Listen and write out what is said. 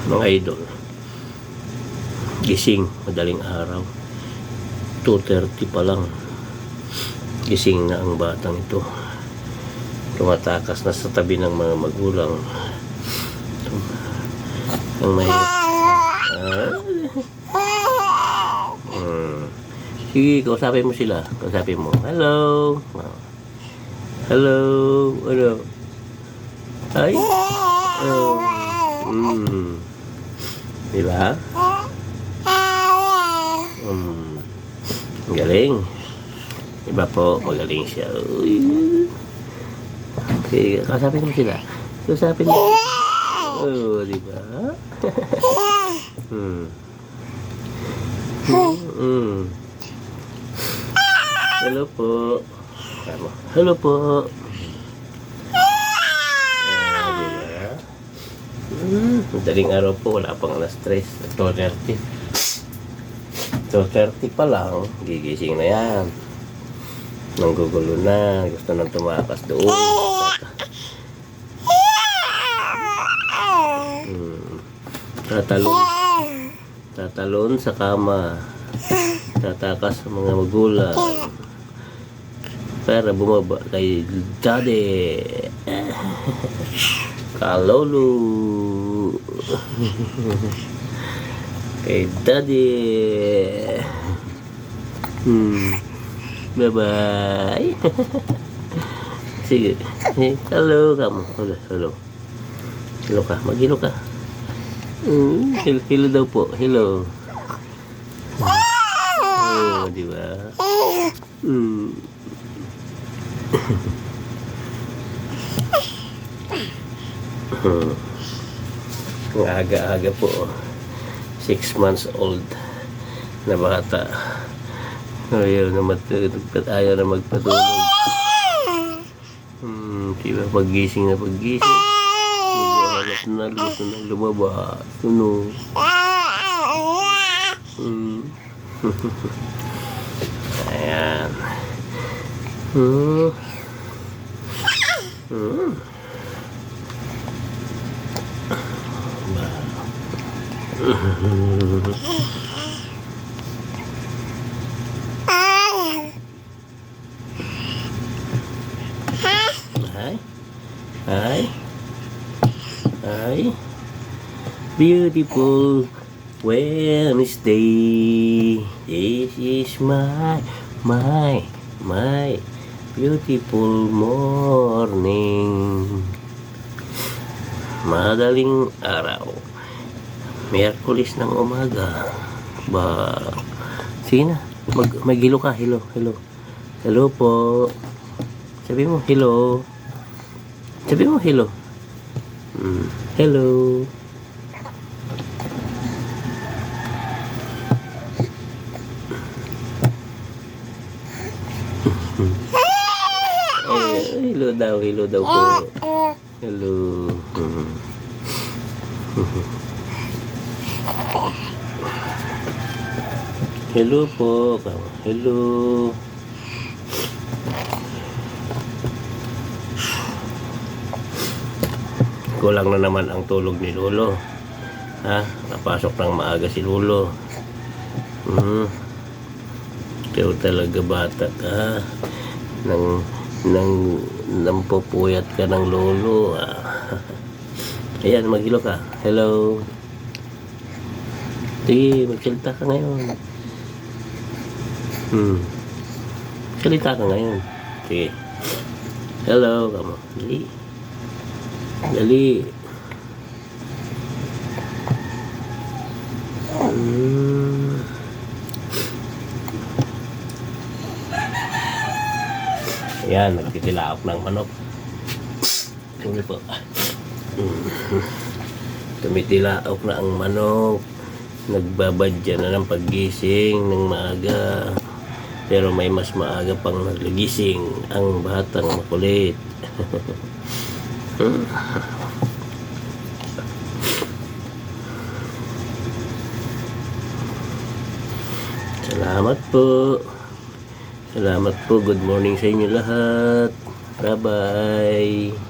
Mga idol, gising madaling araw, 2:30 pa lang, gising na ang batang ito, tumatakas na sa tabi ng mga magulang. Ang mahirap. Sige, kausapin mo sila, kausapin mo. Hello, hello, ano, ay, diba? Galing. Iba po, magaling siya. Okay, kasapin mo sila. Kasapin mo. Oh, diba? Hello po. Hello po. Madaling araw po, wala pang alas 3, 2:30. 2:30 pa lang, gigising na yan. Nanggugulo na, gusto nang tumakas doon. Tatalon sa kama, tatakas sa mga magulang para bumaba kay daddy. Kalolo kay daddy. Bye bye. Sige, hello kamu. Hello ka, mag-hello ka. Hello daw po, hello. Oh, diba? Ang aga-aga po, 6 months old na bata. Ayaw na magpatulog. Diba, paggising na paggising, gusto na lumabas. Ayan. Hi. Beautiful Wednesday. This is my beautiful morning. Madaling araw, Miyerkules ng umaga. Sige na, mag-hello ka. Hello po. Sabi mo hello. Hello. Hello daw po. Hello. Hello po. Hello. Kulang na naman ang tulog ni Lolo. Napasok ng maaga si Lolo. Ikaw talaga bata ka. Nang pupuyat ka ng Lolo. Ayan, mag-hello ka. Hello. Sige, magsalita ka ngayon. Salita ka ngayon. Sige. Hello, kamo. Dali. Ayan, nagtitilaok ng manok. Tuloy po. Tumitilaok na ang manok. Nagbabadya na ng paggising ng maaga. Pero may mas maaga pang nagising ang batang makulit. Salamat po. Good morning sa inyo lahat. Bye-bye.